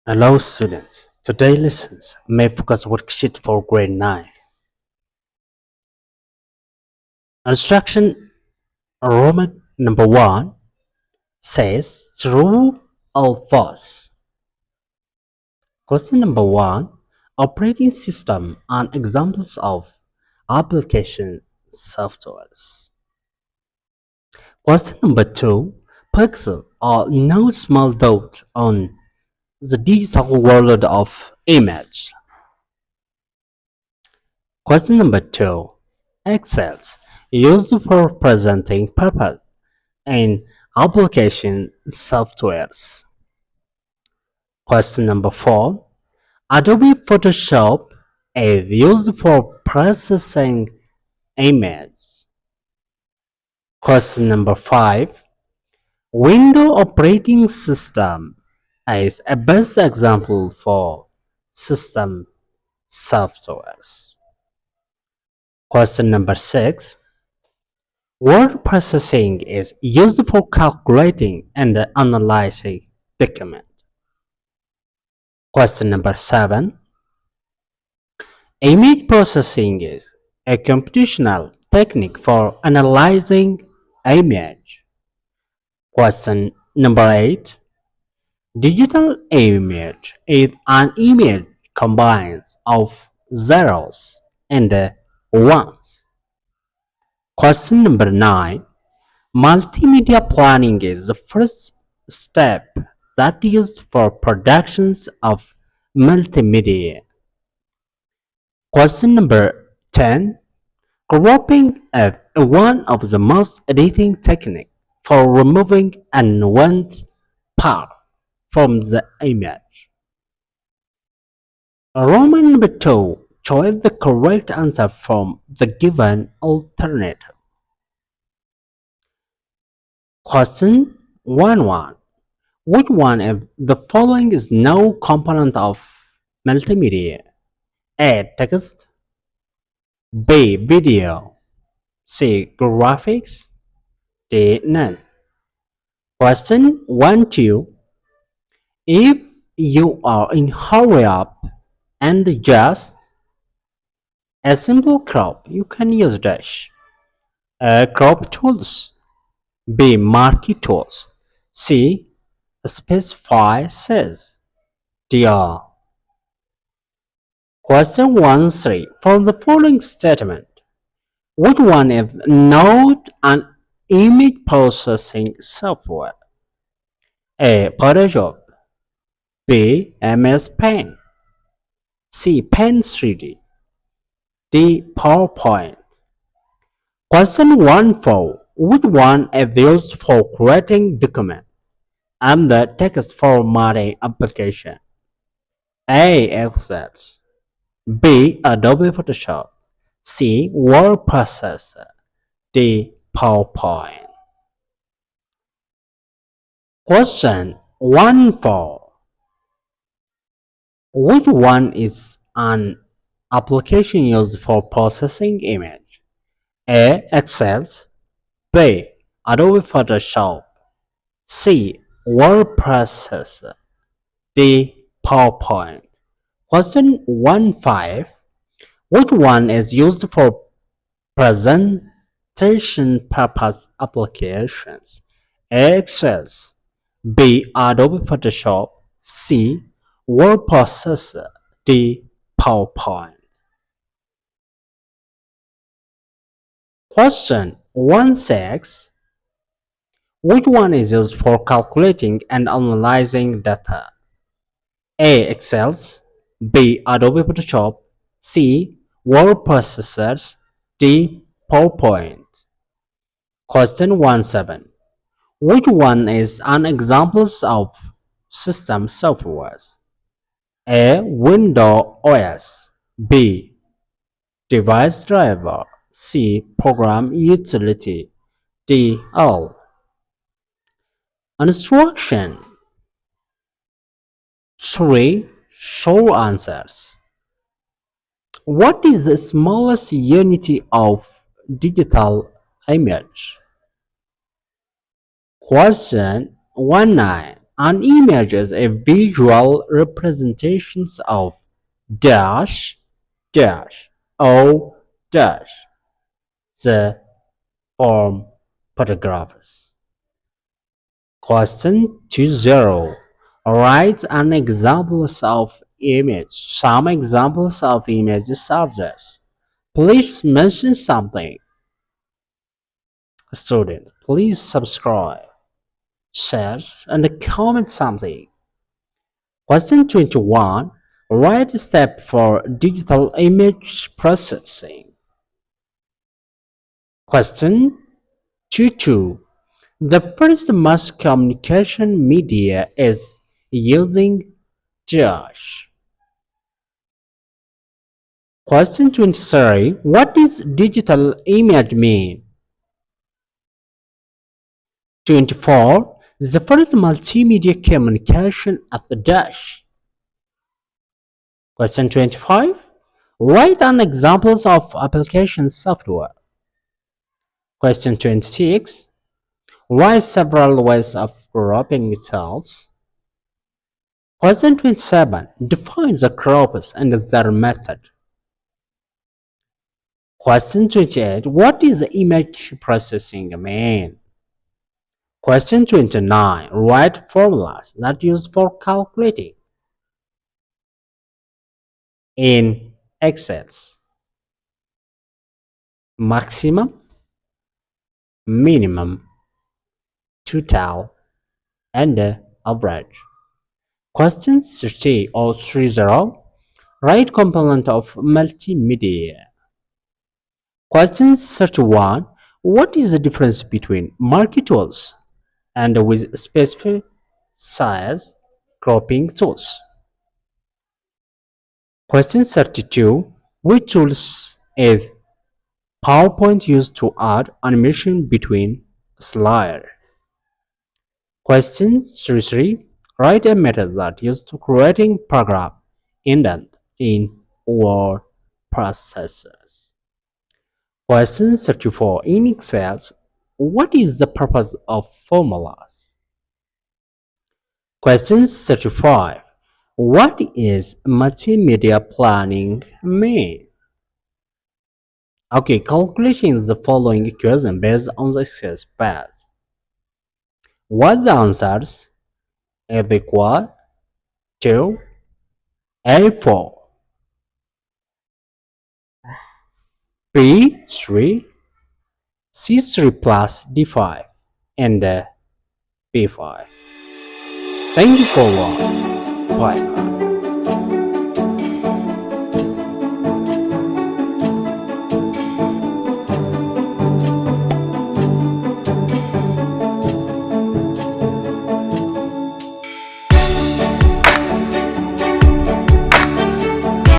Hello students, today's lessons may focus worksheet for grade 9. Instruction Roman number 1 says true or false. Question number 1 Operating system and examples of application softwares. Question number 2 Pixel or no small dot on the digital world of image. Question number 2. Excel used for presenting purpose in application softwares. Question number 4. Adobe Photoshop is used for processing image. Question number 5. Windows operating system is a best example for system softwares. Question number 6. Word processing is used for calculating and analyzing documents. Question number 7. Image processing is a computational technique for analyzing image. Question number 8. Digital image is an image combines of zeros and ones. Question number 9. Multimedia planning is the first step that is used for productions of multimedia. Question number 10. Cropping is one of the most editing techniques for removing unwanted part from the image. Roman number 2. Choose the correct answer from the given alternative. Question 1. Which one of the following is no component of multimedia? A. Text. B. Video. C. Graphics. D. None. Question 1, 2. If you are in hurry up and just a simple crop, you can use dash. A. Crop tools. B. Marquee tools. C. Specify says. D. Question 1, 3. From the following statement, which one is not an image processing software? A. Photoshop. B. MS Paint. C. Paint 3D. D. PowerPoint. Question 1, 4. Which one is used for creating documents and the text formatting application? A. Excel. B. Adobe Photoshop. C. Word processor. D. PowerPoint. Question 1, 4. Which one is an application used for processing image? A. Excel. B. Adobe Photoshop. C. Word processor. D. PowerPoint. Question 1, 5. Which one is used for presentation purpose applications? A. Excel. B. Adobe Photoshop. C. Word processor. D. PowerPoint. Question 1, 6. Which one is used for calculating and analyzing data? A. Excel. B. Adobe Photoshop. C. Word processors. D. PowerPoint. Question 1, 7. Which one is an example of system softwares? A. Windows OS. B. Device driver. C. Program utility. D. All. Instruction 3. Show answers. What is the smallest unity of digital image? Question 1, 9. An image is a visual representation of dash dash o dash the form photographs. Question 20. Write an examples of image. Some examples of images are this. Please mention something. Student, please subscribe, share, and comment something. Question 21. Write a step for digital image processing. Question 22. The first mass communication media is using Josh. Question 23. What does digital image mean? 24. The first multimedia communication at the dash. Question 25. Write an examples of application software. Question 26. Write several ways of grouping cells. Question 27. Define the groups and their method. Question 28. What is image processing mean? Question 29. Write formulas that used for calculating in Excel. Maximum, minimum, total, and average. Question 30 or 30. Write component of multimedia. Question 31. What is the difference between market tools and with specific size cropping tools? Question 32. Which tools is PowerPoint used to add animation between slides? Question 33. Write a method that used to creating paragraph indent in word processors. Question 34. In Excel, what is the purpose of formulas? Question 35. What is multimedia planning mean? Okay, calculation is the following equation based on the Excel path. What the answers is equal to A4, B3, C3 plus D5, and B5. Thank you for watching. Bye.